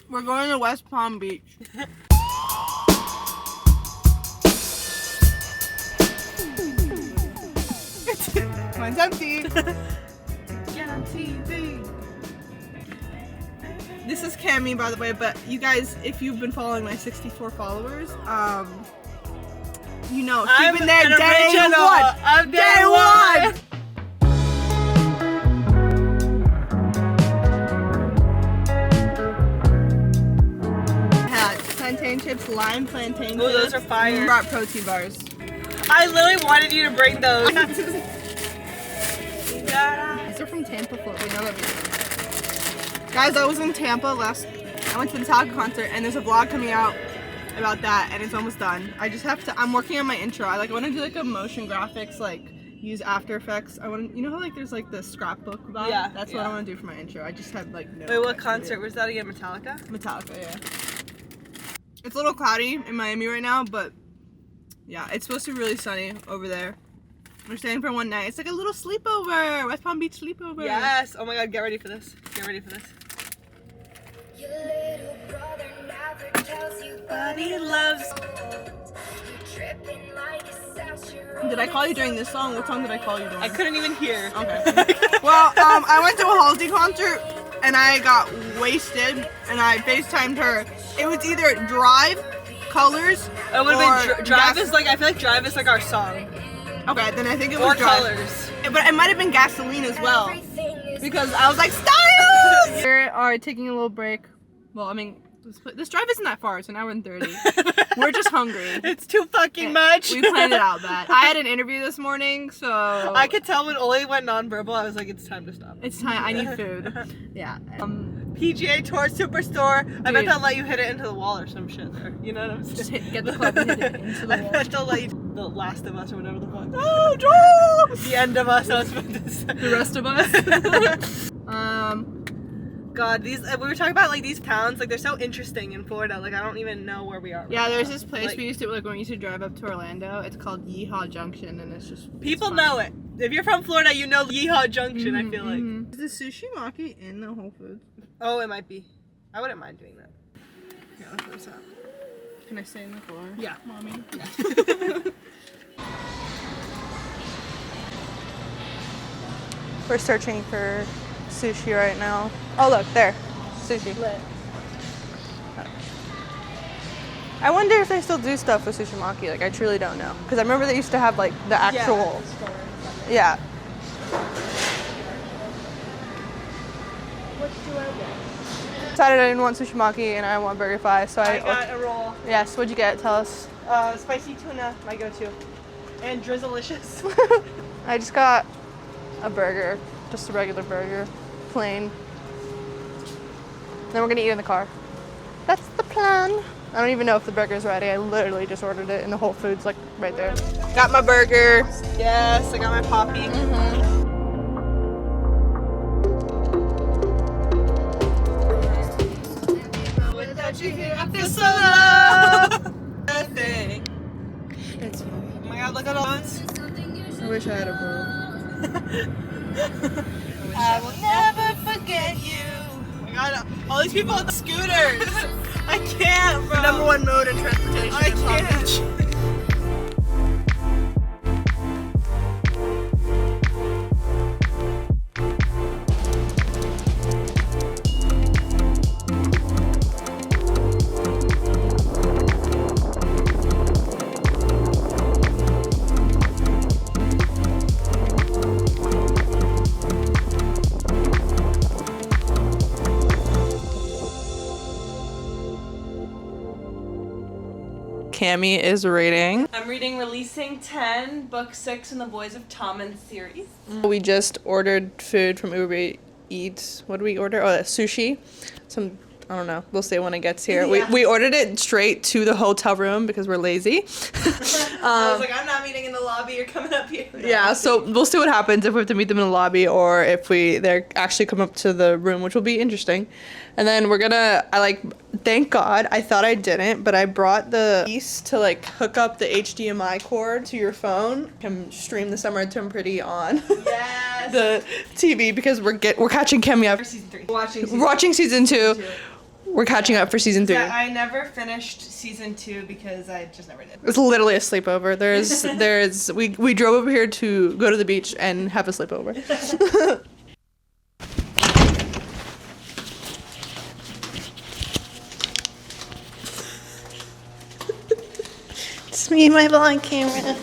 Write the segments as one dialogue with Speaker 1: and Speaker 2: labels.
Speaker 1: We're going to West Palm Beach. Mine's empty. Get on TV. This is Cammy, by the way, but you guys, if you've been following my 64 followers, you know, she's been there day one. Day one. Plantain chips, lime plantain chips.
Speaker 2: Oh, those are fire.
Speaker 1: Brought protein bars.
Speaker 2: I literally wanted you to bring those.
Speaker 1: These are from Tampa, Florida. We know that. Guys, I was in Tampa I went to the Metallica concert, and there's a vlog coming out about that, and it's almost done. I just have to, I'm working on my intro. I want to do like a motion graphics, like use After Effects. I want to, you know how like there's like the scrapbook vibe?
Speaker 2: Yeah.
Speaker 1: That's what I want to do for my intro. I just have like no.
Speaker 2: Wait, what concert was that again? Metallica?
Speaker 1: Metallica, yeah. It's a little cloudy in Miami right now, but yeah, it's supposed to be really sunny over there. We're staying for one night. It's like a little sleepover, West Palm Beach sleepover.
Speaker 2: Yes. Oh my God, get ready for this. Get ready for this.
Speaker 3: Your little brother never tells you
Speaker 2: But he loves.
Speaker 1: Did I call you during this song? What song did I call you during?
Speaker 2: I couldn't even hear.
Speaker 1: Okay. Well, I went to a Halsey concert and I got wasted and I FaceTimed her. It was either Drive, Colors,
Speaker 2: It would have been Drive is like, I feel like Drive is like our song.
Speaker 1: Okay, then I think it
Speaker 2: Or
Speaker 1: was Drive.
Speaker 2: Colors.
Speaker 1: But it might have been Gasoline as well. Because I was like, Styles! We are taking a little break. Well, I mean, this drive isn't that far. It's an hour and 30. We're just hungry.
Speaker 2: It's too fucking much.
Speaker 1: We planned it out bad. I had an interview this morning, so...
Speaker 2: I could tell when Oli went nonverbal, I was like, it's time to stop.
Speaker 1: It's time. I need food. Yeah.
Speaker 2: PGA Tour Superstore. I bet they'll let you hit it into the wall or some shit there. You know what I'm saying?
Speaker 1: Just get the club and hit it into the wall.
Speaker 2: I bet they'll let you... The Last of Us or whatever the fuck.
Speaker 1: Oh, Joel!
Speaker 2: The End of Us, I was about to say.
Speaker 1: The Rest of Us.
Speaker 2: God, we were talking about like these towns, like they're so interesting in Florida. Like I don't even know where we are.
Speaker 1: Yeah, there's this place
Speaker 2: like,
Speaker 1: we used to like when we used to drive up to Orlando. It's called Yeehaw Junction, and it's just
Speaker 2: people know it. If you're from Florida, you know Yeehaw Junction. I feel like.
Speaker 1: Is the sushi maki in the Whole Foods?
Speaker 2: Oh, it might be. I wouldn't mind doing that.
Speaker 1: Yeah, what's that? Can I stay in the floor?
Speaker 2: Yeah,
Speaker 1: mommy.
Speaker 2: Yeah.
Speaker 1: We're searching for sushi right now. Oh look, there. Sushi.
Speaker 2: Lit.
Speaker 1: I wonder if they still do stuff with sushi maki. Like I truly don't know. Because I remember they used to have like the actual... Yeah.
Speaker 2: What do I get?
Speaker 1: Decided I didn't want sushi maki and I want BurgerFi, so
Speaker 2: I got a roll.
Speaker 1: Yes, what'd you get? Tell us.
Speaker 2: Spicy tuna, my go-to. And Drizzleicious.
Speaker 1: I just got a burger. Just a regular burger. Plain. Then we're gonna eat in the car. That's the plan. I don't even know if the burger's ready. I literally just ordered it in the Whole Foods, like right there. Got my burger.
Speaker 2: Yes, I got my poppy. Without you here, I feel so low. Oh my God, look at all this.
Speaker 1: I wish I had a bowl.
Speaker 2: I will never forget you. Oh my God, all these people on the scooters. I can't, bro.
Speaker 1: Number one mode in transportation.
Speaker 2: I
Speaker 1: in Palm
Speaker 2: can't.
Speaker 1: Beach. Cammy is reading.
Speaker 2: I'm reading Releasing 10, Book 6 in the Boys of Tommen series.
Speaker 1: We just ordered food from Uber Eats. What did we order? Oh, sushi. I don't know. We'll see when it gets here.
Speaker 2: Yeah.
Speaker 1: We ordered it straight to the hotel room because we're lazy.
Speaker 2: I was like, I'm not meeting in the lobby. You're coming up here. No.
Speaker 1: Yeah, so we'll see what happens if we have to meet them in the lobby or if they actually come up to the room, which will be interesting. And then thank God, I thought I didn't, but I brought the piece to hook up the HDMI cord to your phone. You can stream the Summer Tim Pretty on
Speaker 2: Yes.
Speaker 1: the TV because we're catching Cammy up.
Speaker 2: Season 3.
Speaker 1: Watching season 2. we're catching up for season 3.
Speaker 2: Yeah, I never finished season 2 because I just never did.
Speaker 1: It's literally a sleepover. We drove over here to go to the beach and have a sleepover.
Speaker 2: It's me and my vlog camera.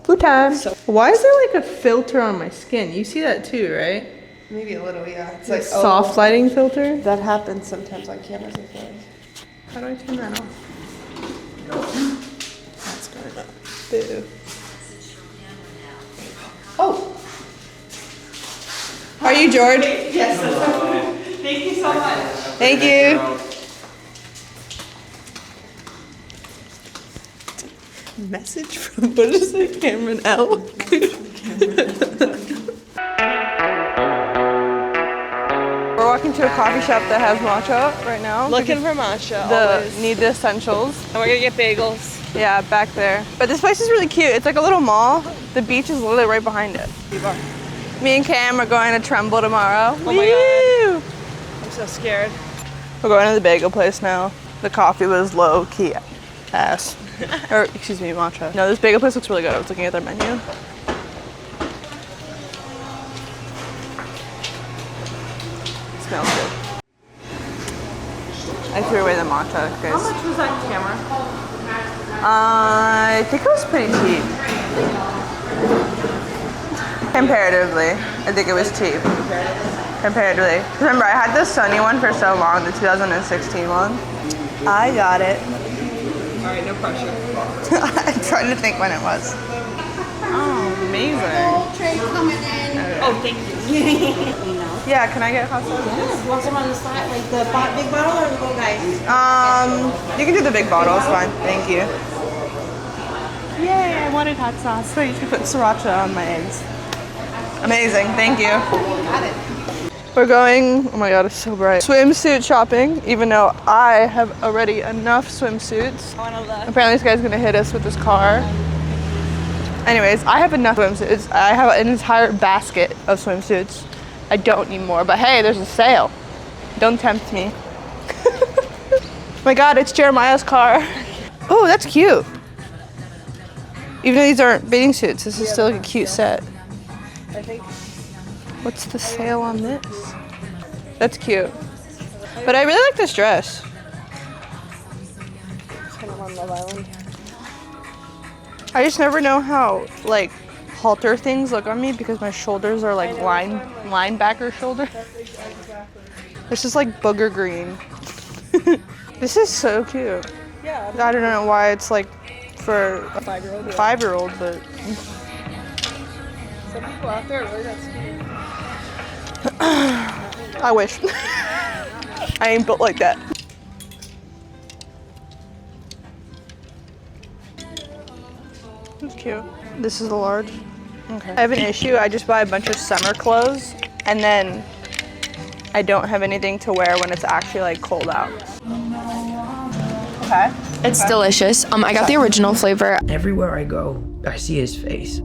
Speaker 1: Food time. Why is there like a filter on my skin? You see that too, right?
Speaker 2: Maybe a little, yeah. It's
Speaker 1: Like soft lighting filter?
Speaker 2: That happens sometimes on cameras, I feel like.
Speaker 1: How do I turn that off?
Speaker 2: That's good.
Speaker 1: Boo.
Speaker 2: Oh!
Speaker 1: Are you George?
Speaker 2: Yes. Thank you so much.
Speaker 1: Thank you. Message from, what is it, Cameron L? We're walking to a coffee shop that has matcha right now.
Speaker 2: Looking for matcha, always.
Speaker 1: Need the essentials.
Speaker 2: And we're gonna get bagels.
Speaker 1: Yeah, back there. But this place is really cute. It's like a little mall. The beach is literally right behind it. Me and Cam are going to Trumbull tomorrow.
Speaker 2: Oh my God. I'm so scared.
Speaker 1: We're going to the bagel place now. The coffee was low key ass. Or, excuse me, matcha. No, this bagel place looks really good. I was looking at their menu. Smells good. I threw away the matcha, guys.
Speaker 2: How much was that camera?
Speaker 1: I think it was pretty cheap. Comparatively, I think it was cheap. Comparatively. Remember, I had the Sony one for so long, the 2016 one. I got it.
Speaker 2: Alright, no pressure.
Speaker 1: I'm trying to think when it was. Oh, amazing.
Speaker 4: Tray coming in.
Speaker 2: Oh, thank you.
Speaker 1: Yeah, can I get hot sauce?
Speaker 4: Yes, want some on the side, like the big bottle or the little guys?
Speaker 1: You can do the big bottle, it's fine. Thank you. Yay, I wanted hot sauce. So you can put sriracha on my eggs. Amazing, thank you.
Speaker 4: Got it.
Speaker 1: We're going, oh my God, it's so bright. Swimsuit shopping, even though I have already enough swimsuits.
Speaker 2: I wanna look.
Speaker 1: Apparently this guy's gonna hit us with his car. Anyways, I have enough swimsuits. I have an entire basket of swimsuits. I don't need more, but hey, there's a sale. Don't tempt me. Oh my God, it's Jeremiah's car. Oh, that's cute. Even though these aren't bathing suits, this is still like a cute set.
Speaker 2: I think.
Speaker 1: What's the sale on this? That's cute. But I really like this dress.
Speaker 2: Kind of on Love Island.
Speaker 1: I just never know how like halter things look on me because my shoulders are like linebacker shoulder. This is like booger green. This is so cute.
Speaker 2: Yeah.
Speaker 1: I don't know why it's like for a
Speaker 2: 5-year-old. Yeah.
Speaker 1: 5-year-old, but
Speaker 2: Some people out there really got skinny.
Speaker 1: I wish. I ain't built like that. That's cute. This is a large. Okay. I have an issue. I just buy a bunch of summer clothes and then I don't have anything to wear when it's actually like cold out. Okay.
Speaker 5: It's delicious. I got the original flavor.
Speaker 6: Everywhere I go, I see his face. I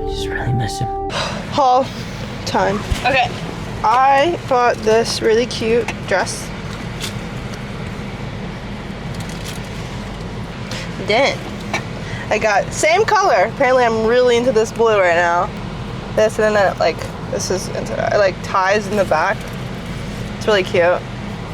Speaker 6: just really miss him.
Speaker 1: Haul time. Okay. I bought this really cute dress. Then I got same color. Apparently I'm really into this blue right now. This and then like this is into it like ties in the back. It's really cute.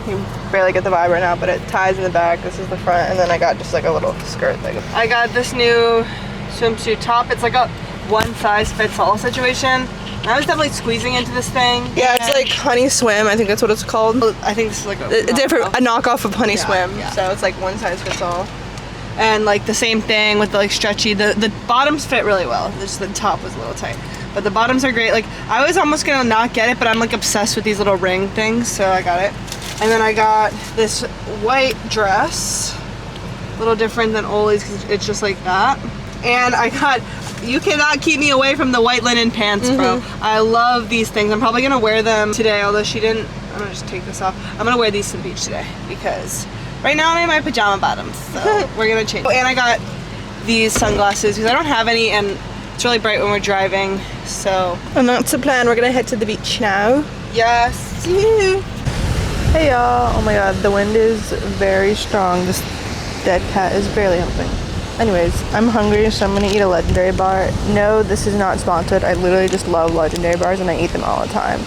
Speaker 1: You barely get the vibe right now, but it ties in the back. This is the front, and then I got just like a little skirt thing.
Speaker 2: I got this new swimsuit top. It's like a one size fits all situation. And I was definitely squeezing into this thing.
Speaker 1: Yeah, it's like Honey Swim. I think that's what it's called.
Speaker 2: I think this is like a
Speaker 1: knockoff of Honey
Speaker 2: Yeah,
Speaker 1: Swim.
Speaker 2: yeah.
Speaker 1: So it's like one size fits all.
Speaker 2: And like the same thing with the like stretchy. The bottoms fit really well. Just the top was a little tight. But the bottoms are great. Like I was almost gonna not get it, but I'm like obsessed with these little ring things, so I got it. And then I got this white dress, a little different than Ollie's because it's just like that. And I got, you cannot keep me away from the white linen pants, bro. I love these things. I'm probably gonna wear them today, although she didn't. I'm gonna just take this off. I'm gonna wear these to the beach today because right now I'm in my pajama bottoms, so we're gonna change. And I got these sunglasses because I don't have any, and It's really bright when we're driving, so.
Speaker 1: And that's the plan. We're gonna head to the beach now.
Speaker 2: Yes. See you.
Speaker 1: Hey y'all. Oh my god, the wind is very strong. This dead cat is barely helping. Anyways, I'm hungry, so I'm gonna eat a Legendary bar. No, this is not sponsored. I literally just love Legendary bars and I eat them all the time.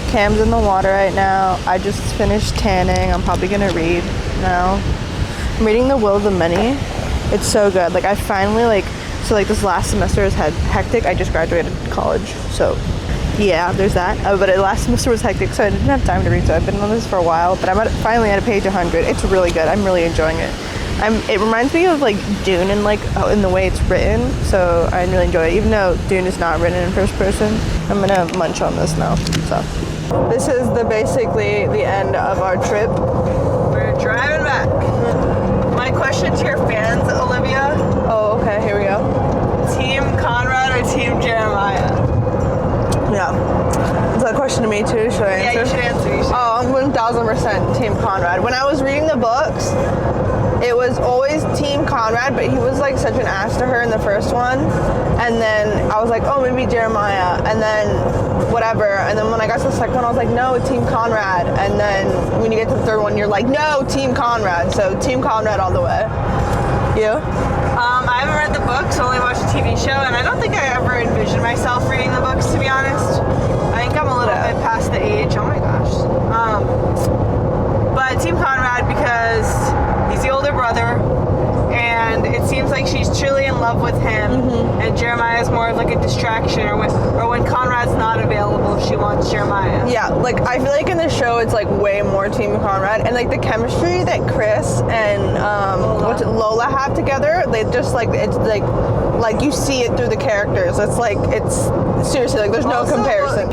Speaker 1: Cam's in the water right now. I just finished tanning. I'm probably gonna read now. I'm reading The Will of the Many. It's so good. Like I finally this last semester was hectic. I just graduated college, so yeah, there's that. But last semester was hectic, so I didn't have time to read. So I've been on this for a while, but I'm finally at page 100. It's really good. I'm really enjoying it. It reminds me of like Dune in in the way it's written, so I really enjoy it. Even though Dune is not written in first person, I'm gonna munch on this now. So this is basically the end of our trip.
Speaker 2: We're driving back. My question to your fans, Olivia.
Speaker 1: Oh, okay. Here we go.
Speaker 2: Team Conrad or Team Jeremiah?
Speaker 1: Yeah. Is that a question to me too? Should I answer?
Speaker 2: Yeah, you should answer.
Speaker 1: Oh, I'm 1000% Team Conrad. When I was reading the books, it was always Team Conrad, but he was like such an ass to her in the first one. And then I was like, oh, maybe Jeremiah. And then whatever. And then when I got to the second one, I was like, no, Team Conrad. And then when you get to the third one, you're like, no, Team Conrad. So Team Conrad all the way. You?
Speaker 2: I haven't read the books, only watched the TV show, and I don't think I ever envisioned myself reading the books, to be honest. I think I'm a little bit past the age. Oh my gosh. But Team Conrad because he's the older brother, and it seems like she's truly in love with him, and Jeremiah is more of like a distraction, or when Conrad's not available, she wants Jeremiah.
Speaker 1: Yeah, like I feel like in the show it's like way more Team Conrad, and like the chemistry that Chris and Lola have together, they just like it's like you see it through the characters. It's seriously like there's no comparison.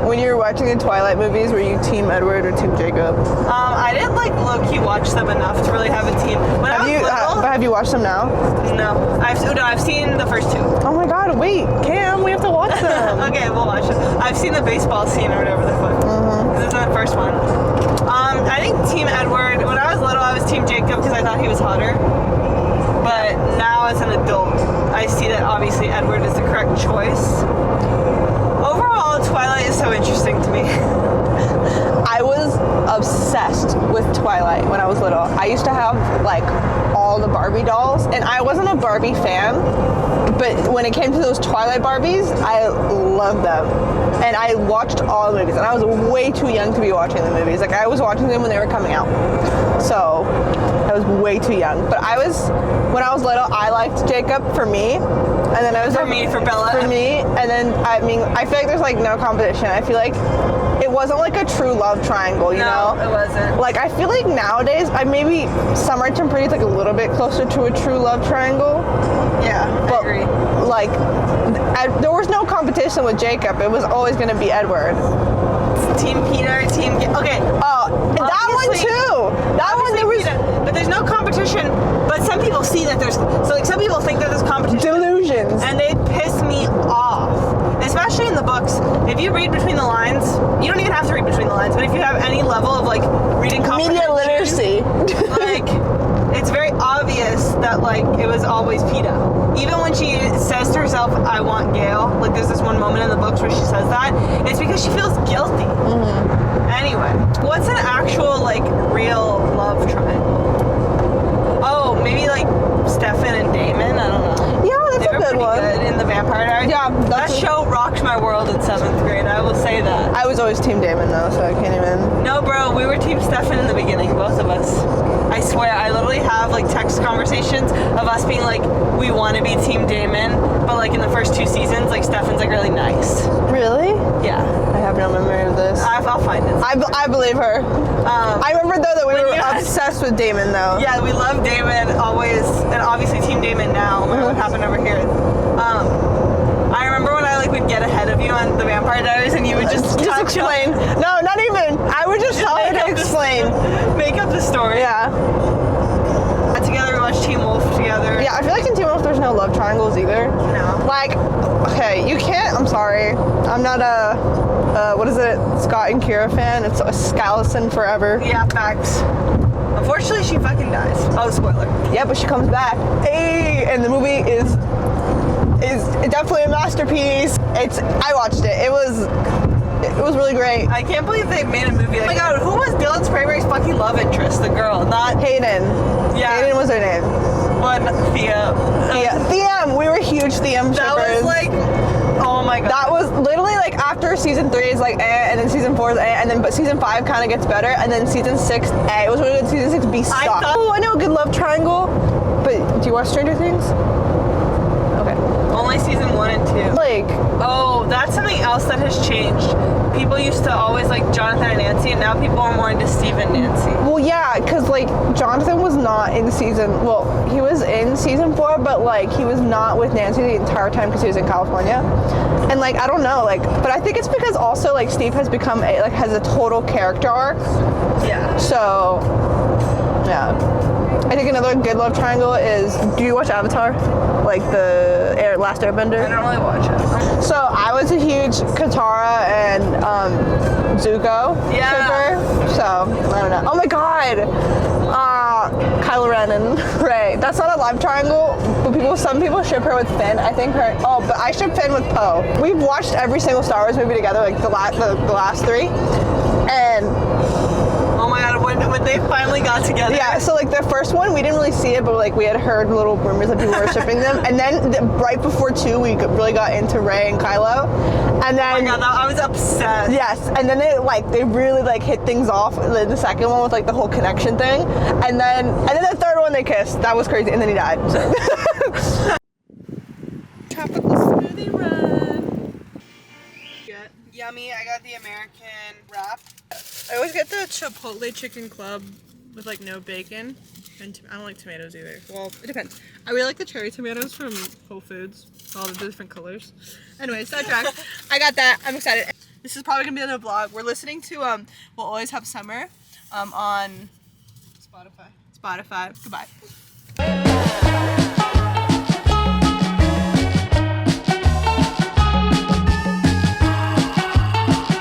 Speaker 1: When you were watching the Twilight movies, were you Team Edward or Team Jacob?
Speaker 2: I didn't like low-key watch them enough to really have a team.
Speaker 1: Have you watched them now?
Speaker 2: No, I've seen the first two.
Speaker 1: Oh my god, wait, Cam, we have to watch them.
Speaker 2: Okay, we'll watch it. I've seen the baseball scene or whatever the fuck. This is the first one. I think Team Edward, when I was little, I was Team Jacob because I thought he was hotter. But now as an adult, I see that obviously Edward is the correct choice. Overall, Twilight is so interesting to me.
Speaker 1: I was obsessed with Twilight when I was little. I used to have like all the Barbie dolls, and I wasn't a Barbie fan, but when it came to those Twilight Barbies, I loved them. And I watched all the movies, and I was way too young to be watching the movies. Like I was watching them when they were coming out. So I was way too young. But when I was little, I liked Jacob for me. And then I was
Speaker 2: for Bella.
Speaker 1: For me. And then I feel like there's like no competition. I feel like it wasn't like a true love triangle, you know?
Speaker 2: No, it wasn't.
Speaker 1: Like I feel like nowadays, maybe Summer Tim Pretty is like a little bit closer to a true love triangle.
Speaker 2: Yeah, I agree.
Speaker 1: Like there was no competition with Jacob. It was always going to be Edward.
Speaker 2: Team Peter, okay.
Speaker 1: Oh, that one too. That one there was.
Speaker 2: Peter, but there's no competition. But some people see that there's. So like some people think that there's competition.
Speaker 1: Delusions.
Speaker 2: And they piss me off. Especially in the books. If you read between the lines, you don't even have to read between the lines. But if you have any level of like reading comprehension,
Speaker 1: media literacy,
Speaker 2: like it's very obvious that like it was always Peter. Even when she says to herself, I want Gail, like there's this one moment in the books where she says that, it's because she feels guilty. Anyway, what's an actual like real love triangle? Oh, maybe like Stefan and Damon, I don't know.
Speaker 1: Yeah, that's
Speaker 2: They
Speaker 1: a
Speaker 2: were
Speaker 1: good
Speaker 2: pretty
Speaker 1: one.
Speaker 2: good in the Vampire Diaries.
Speaker 1: Yeah,
Speaker 2: that show rocked my world in 7th grade, I will say that.
Speaker 1: I was always Team Damon though, so I can't even.
Speaker 2: No, bro, we were Team Stefan in the beginning, both of us. I swear, I literally have like text conversations of us being like, we want to be Team Damon, but like in the first 2 seasons, like Stefan's like really nice.
Speaker 1: Really?
Speaker 2: Yeah.
Speaker 1: I have no memory of this.
Speaker 2: I'll find it.
Speaker 1: I believe her. I remember though that we were obsessed with Damon though.
Speaker 2: Yeah, we love Damon always, and obviously Team Damon now, no matter what happened over here. I remember when I like would get ahead of you on the Vampire Diaries and you would just
Speaker 1: explain. No, not even. I would just tell her to explain.
Speaker 2: Make up the story.
Speaker 1: Yeah.
Speaker 2: Together we watched Teen Wolf together.
Speaker 1: Yeah, I feel like in Teen Wolf there's no love triangles either.
Speaker 2: No.
Speaker 1: Like, okay, you can't. I'm sorry. I'm not what is it? Scott and Kira fan. It's a Skallison forever.
Speaker 2: Yeah, facts. Unfortunately, she fucking dies. Oh, spoiler.
Speaker 1: Yeah, but she comes back. Hey, and the movie is
Speaker 2: is definitely a masterpiece. I watched it. It was really great.
Speaker 1: I can't believe they made a movie. Oh my god, who was Dylan Sprayberry's fucking love interest? The girl, not
Speaker 2: Hayden.
Speaker 1: Yeah.
Speaker 2: Hayden was her name.
Speaker 1: one Thea.
Speaker 2: Thiem. We were huge Thiem shippers.
Speaker 1: That was like, oh my god.
Speaker 2: That was literally like after season 3 is like and then season 4 is and then but season 5 kind of gets better, and then season 6 it was really good. Season 6 B sucked. Oh, I know a good love triangle. But do you watch Stranger Things? Okay.
Speaker 1: Only season 1 and 2.
Speaker 2: Like,
Speaker 1: oh, that's something else that has changed. People used to always like Jonathan and Nancy, and now people are more into Steve and Nancy.
Speaker 2: well, yeah, because like Jonathan was not in season. Well, he was in season 4, but like he was not with Nancy the entire time because he was in California. And like I don't know, like, but I think it's because also like Steve has become has a total character arc.
Speaker 1: Yeah.
Speaker 2: So, yeah. I think another good love triangle is, do you watch Avatar? Like the Last Airbender?
Speaker 1: I don't really watch it.
Speaker 2: So I was a huge Katara and Zuko shipper. So, I don't know. Oh my god! Kylo Ren and Rey. That's not a love triangle, but some people ship her with Finn. I think her, but I ship Finn with Poe. We've watched every single Star Wars movie together, like the last 3. And
Speaker 1: oh my god, when they finally got together.
Speaker 2: yeah, so like the first one, we didn't really see it, but like we had heard little rumors that people were shipping them. And then right before 2, we really got into Rey and Kylo. And then,
Speaker 1: oh my god, I was obsessed.
Speaker 2: yes, and then they really like hit things off. The second one with like the whole connection thing. And then the third one they kissed. That was crazy. And then he died. So.
Speaker 1: Tropical smoothie run. Yummy, I got the American wrap. I always get the Chipotle chicken club with like no bacon. And I don't like tomatoes either. Well, it depends. I really like the cherry tomatoes from Whole Foods. All the different colors. Anyways, sidetrack. I got that. I'm excited. This is probably gonna be in the vlog. We're listening to We'll Always Have Summer on Spotify. Goodbye.